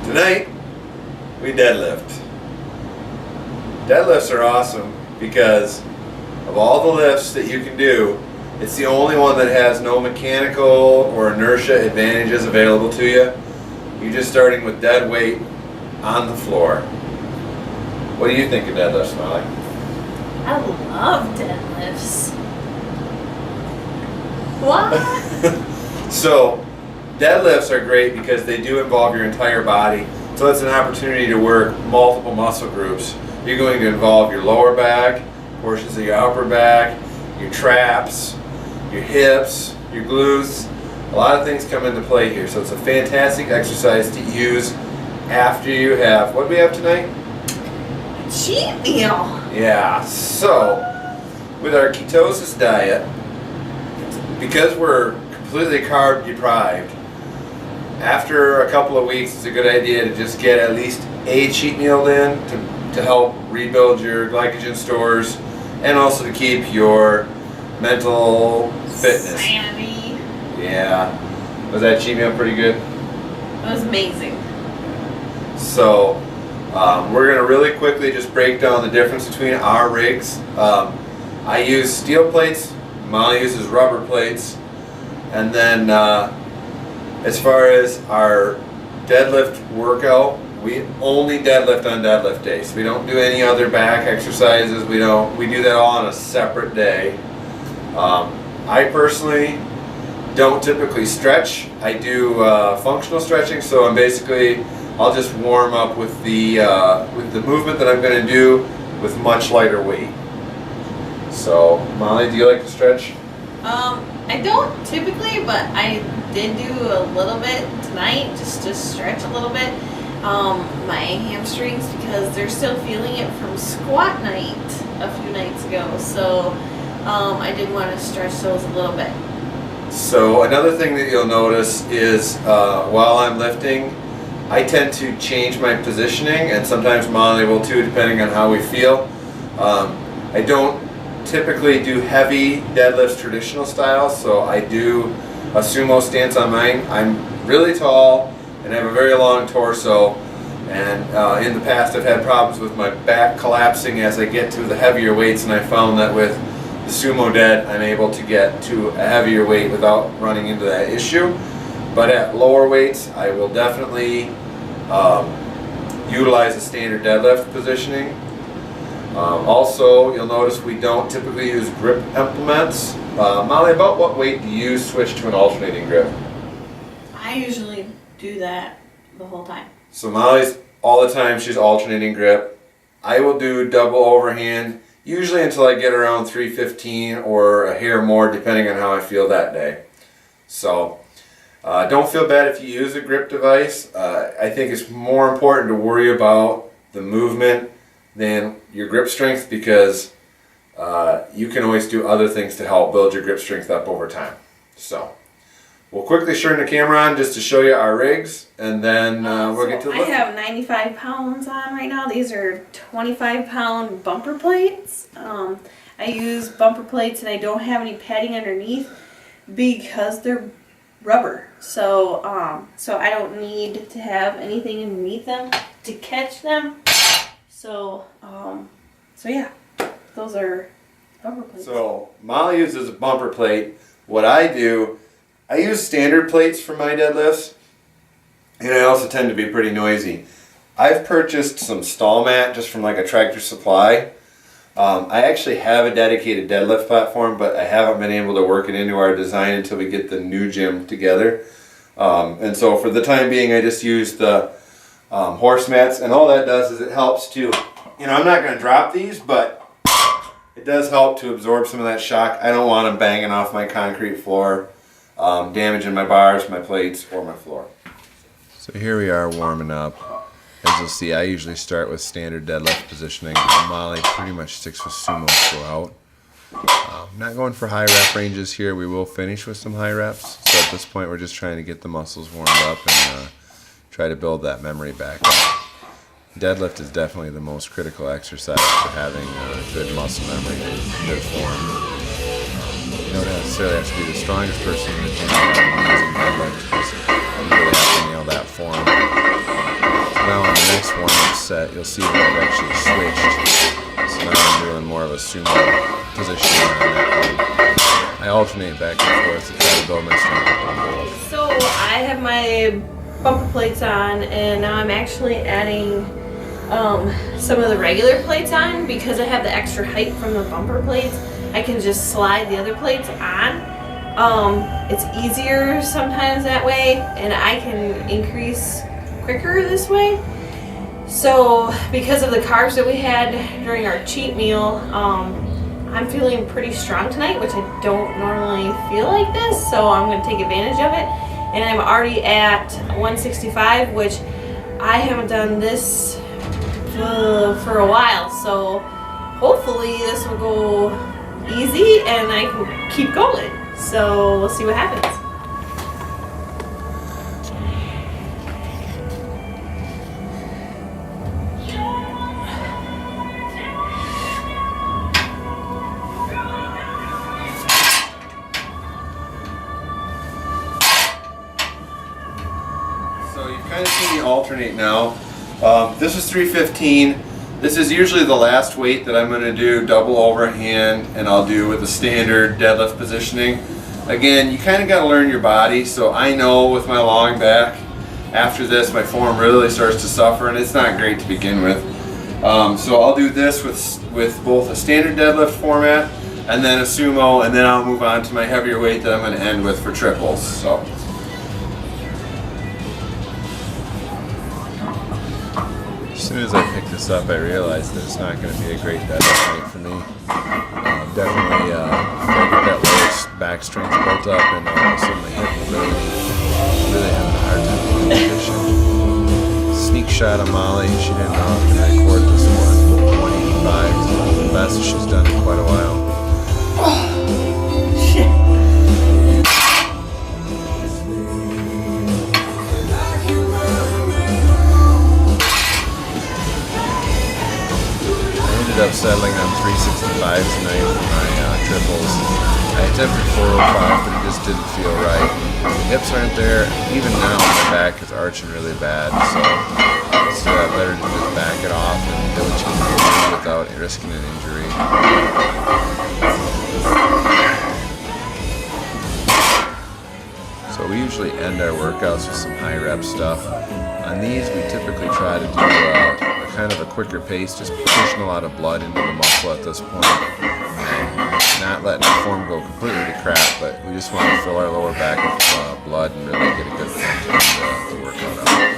Tonight, we deadlift. Deadlifts are awesome because of all the lifts that you can do, it's the only one that has no mechanical or inertia advantages available to you. You're just starting with dead weight on the floor. What do you think of deadlifts, Molly? I love deadlifts. What? So, deadlifts are great because they do involve your entire body. So it's an opportunity to work multiple muscle groups. You're going to involve your lower back, portions of your upper back, your traps, your hips, your glutes. A lot of things come into play here. So it's a fantastic exercise to use after you have, what do we have tonight? Cheat meal. Yeah, so with our ketosis diet, because we're completely carb deprived, after a couple of weeks it's a good idea to just get at least a cheat meal in to help rebuild your glycogen stores and also to keep your mental fitness. Sanity. Yeah. Was that cheat meal pretty good? It was amazing. So we're going to really quickly just break down the difference between our rigs. I use steel plates, Molly uses rubber plates, and then as far as our deadlift workout, we only deadlift on deadlift days. We don't do any other back exercises. We do that all on a separate day. I personally don't typically stretch. I do functional stretching, so I'll just warm up with the movement that I'm going to do with much lighter weight. So, Molly, do you like to stretch? I don't typically, but I did do a little bit tonight, just to stretch a little bit. My hamstrings, because they're still feeling it from squat night a few nights ago, so I did want to stretch those a little bit. So another thing that you'll notice is while I'm lifting, I tend to change my positioning, and sometimes Molly will too, depending on how we feel. I don't typically do heavy deadlifts traditional style, so I do a sumo stance on mine. I'm really tall and have a very long torso, and in the past I've had problems with my back collapsing as I get to the heavier weights, and I found that with the sumo dead I'm able to get to a heavier weight without running into that issue. But at lower weights I will definitely utilize a standard deadlift positioning. Also, you'll notice we don't typically use grip implements. Molly, about what weight do you switch to an alternating grip? I usually do that the whole time. So Molly's all the time, she's alternating grip. I will do double overhand, usually until I get around 315 or a hair more, depending on how I feel that day. So don't feel bad if you use a grip device. I think it's more important to worry about the movement than your grip strength, because you can always do other things to help build your grip strength up over time. So we'll quickly turn the camera on just to show you our rigs, and then we'll get to the lift. I have 95 pounds on right now. These are 25-pound bumper plates. I use bumper plates and I don't have any padding underneath because they're rubber. So I don't need to have anything underneath them to catch them. So yeah, those are bumper plates. So Molly uses a bumper plate. What I do, I use standard plates for my deadlifts, and I also tend to be pretty noisy. I've purchased some stall mat just from like a Tractor Supply. I actually have a dedicated deadlift platform, but I haven't been able to work it into our design until we get the new gym together. And so for the time being, I just use the horse mats, and all that does is it helps to, I'm not going to drop these, but it does help to absorb some of that shock. I don't want them banging off my concrete floor, damaging my bars, my plates, or my floor. So here we are warming up. As you'll see, I usually start with standard deadlift positioning. Molly pretty much sticks with sumo throughout. Not going for high rep ranges here. We will finish with some high reps. So at this point, we're just trying to get the muscles warmed up and try to build that memory back up. Deadlift is definitely the most critical exercise for having good muscle memory and good form. You don't necessarily have to be the strongest person in the gym using deadlift. You really have to nail that see that I've actually switched. So now I'm doing more of a sumo position on that one. I alternate back and forth to try to build my strength. So I have my bumper plates on, and now I'm actually adding some of the regular plates on because I have the extra height from the bumper plates. I can just slide the other plates on. It's easier sometimes that way, and I can increase quicker this way. So because of the carbs that we had during our cheat meal, I'm feeling pretty strong tonight, which I don't normally feel like this, so I'm going to take advantage of it. And I'm already at 165, which I haven't done this for a while, so hopefully this will go easy and I can keep going. So we'll see what happens. So you kind of see me alternate now. This is 315. This is usually the last weight that I'm going to do double overhand, and I'll do with the standard deadlift positioning. Again, you kind of got to learn your body, so I know with my long back, after this my form really starts to suffer, and it's not great to begin with. So I'll do this with both a standard deadlift format and then a sumo, and then I'll move on to my heavier weight that I'm going to end with for triples. So. As soon as I picked this up, I realized that it's not going to be a great deadlift night for me. Definitely, if I get that lower back strength built up, and also my hip will really having a hard time getting in position. Sneak shot on Molly. She didn't know I could record this one. 185 is the best she's done in quite a while. Up settling on 365 tonight for my triples. I attempted 405, but it just didn't feel right. The hips aren't there. Even now, my back is arching really bad, so it's better to just back it off and do what you can do without risking an injury. So we usually end our workouts with some high rep stuff. On these, we typically try to do kind of a quicker pace, just pushing a lot of blood into the muscle at this point, and not letting the form go completely to crap, but we just want to fill our lower back with blood and really get a good pump to the workout out.